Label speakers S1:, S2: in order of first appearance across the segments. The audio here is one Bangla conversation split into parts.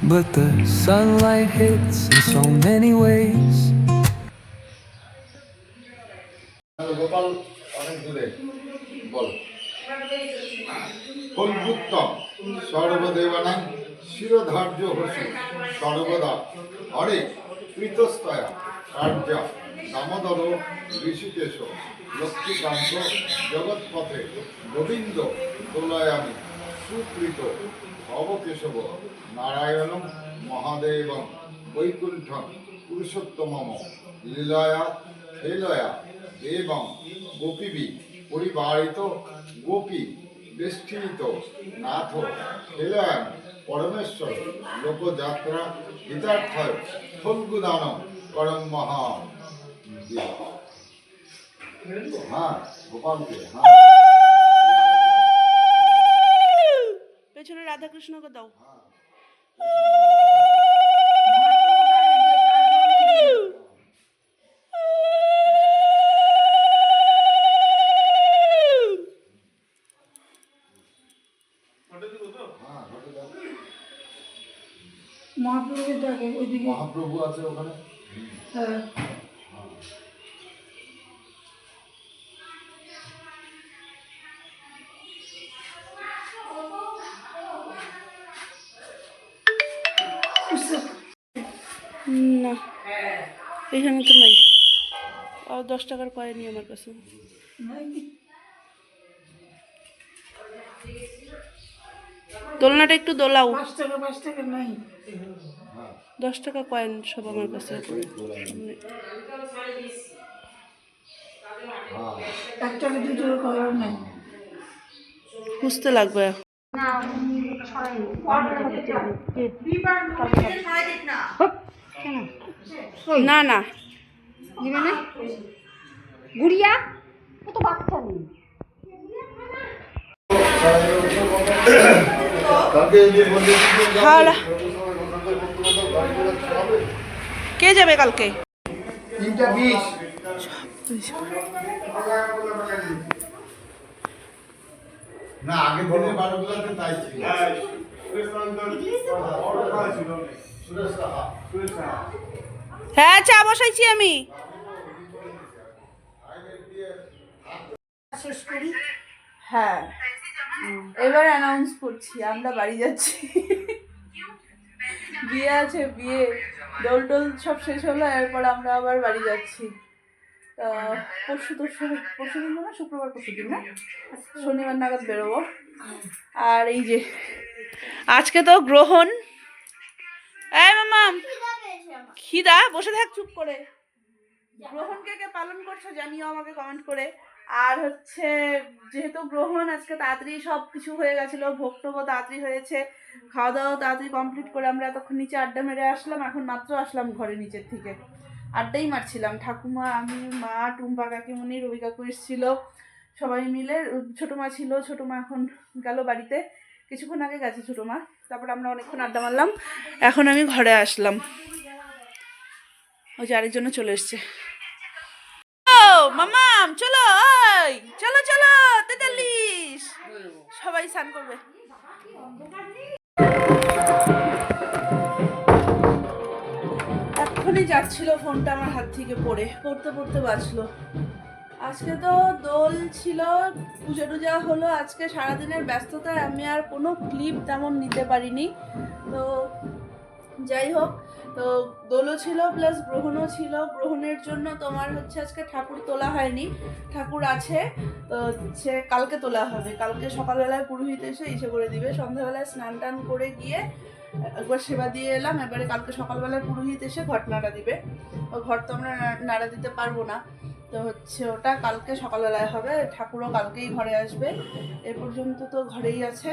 S1: but the sunlight hits in so many ways.
S2: Gopal অনেক দূরে বল ফলভুত্তম সর্বদেবানাং শিরোধার্য হসু সর্বদা হরে কৃতস্তয়া কার্য দামোদর ঋষিকেশ লক্ষ্মীকান্ত জগৎপথে গোবিন্দ তোলায়ামি সুকৃত ভবকেশব নারায়ণ মহাদেব বৈকুণ্ঠম পুরুষোত্তমম লীলায়া খেলয়া এবং গোপীবি পরিবারিত গোপী বেষ্টিত নাথ খেলয়ান পরমেশ্বর লোকযাত্রা হিতার্থয় ফল্গুদান করম মহা হ্যাঁ গোপালকে হ্যাঁ
S3: পেছনে রাধাকৃষ্ণকে দাও।
S2: মহাপ্রভু আছে ওখানে।
S3: হ্যাঁ না এখানে তো নাই। আর 10 টাকার কয়েনি আমার কাছে। দোলনাটা একটু দোলাও।
S4: 5 টাকা নাই।
S3: 10 টাকা কয়েন সব আমার কাছে।
S4: 1 টাকা 2 টাকা কয়েন নাই।
S3: খুঁজতে লাগবে। না না
S5: গুড়িয়া ও তো বাচ্চা নেই।
S3: কে যাবে কালকে?
S2: 3:20 না আগে দিনে 12 তাই ছিল।
S3: হ্যাঁ চা বসাইছি আমি। হ্যাঁ এবার অ্যানাউন্স করছি আমরা বাড়ি যাচ্ছি। বিয়ে আছে, বিয়ে দোল টোল সব শেষ হলো, এরপর আমরা আবার বাড়ি যাচ্ছি। পরশু দিন না, শুক্রবার পরশু দিন না, শনিবার নাগাদ বেরোবো। আর এই যে আজকে তো গ্রহণ। এই মামাম খিদা, বসে থাক চুপ করে। গ্রহণকে কে পালন করছো জানিও আমাকে কমেন্ট করে। আর হচ্ছে যেহেতু গ্রহণ আজকে তাড়াতাড়ি সব কিছু হয়ে গেছিলো, ভোগ টোগও তাড়াতাড়ি হয়েছে, খাওয়া দাওয়াও তাড়াতাড়ি কমপ্লিট করে আমরা এতক্ষণ নিচে আড্ডা মেরে আসলাম। এখন মাত্র আসলাম ঘরে নিচের থেকে, আড্ডাই মারছিলাম। ঠাকুমা, আমি, মা, টুম্পা কাকিমণি, রবি কাকু এসেছিল, সবাই মিলে। ছোটো মা ছিল, ছোটো মা এখন গেল বাড়িতে, কিছুক্ষণ আগে গেছে ছোটো মা। তারপর আমরা অনেকক্ষণ আড্ডা মারলাম, এখন আমি ঘরে আসলাম। ওই যে আরেকজনও চলে এসছে। মামাম চলো, ওই চলো চলো 43 সবাই স্নান করবে। এক্ষুনি যাচ্ছিল ফোনটা আমার হাত থেকে পড়তে পড়তে বাঁচলো। আজকে তো দোল ছিল, পুজো টুজা হলো, আজকে সারাদিনের ব্যস্ততায় আমি আর কোনো ক্লিপ তেমন নিতে পারিনি। তো যাই হোক, তো দোলও ছিল প্লাস গ্রহণও ছিল। গ্রহণের জন্য তোমার হচ্ছে আজকে ঠাকুর তোলা হয়নি, ঠাকুর আছে, তো সে কালকে তোলা হবে। কালকে সকালবেলায় পুরোহিত এসে ইসে করে দিবে, সন্ধ্যাবেলায় স্নান টান করে গিয়ে একবার সেবা দিয়ে এলাম। এবারে কালকে সকালবেলায় পুরোহিত এসে ঘট নাড়া দিবে। ঘট তো আমরা নাড়া দিতে পারবো না, তো হচ্ছে ওটা কালকে সকালবেলায় হবে। ঠাকুরও কালকেই ঘরে আসবে, এ পর্যন্ত তো ঘরেই আছে।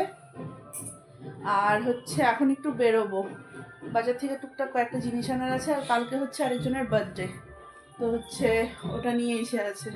S3: আর হচ্ছে এখন একটু বেরোবো, বাজার থেকে টুকটাক কয়েকটা জিনিস আনার আছে। আর কালকে হচ্ছে আরেকজনের বার্থডে, তো হচ্ছে ওটা নিয়ে এসে আছে।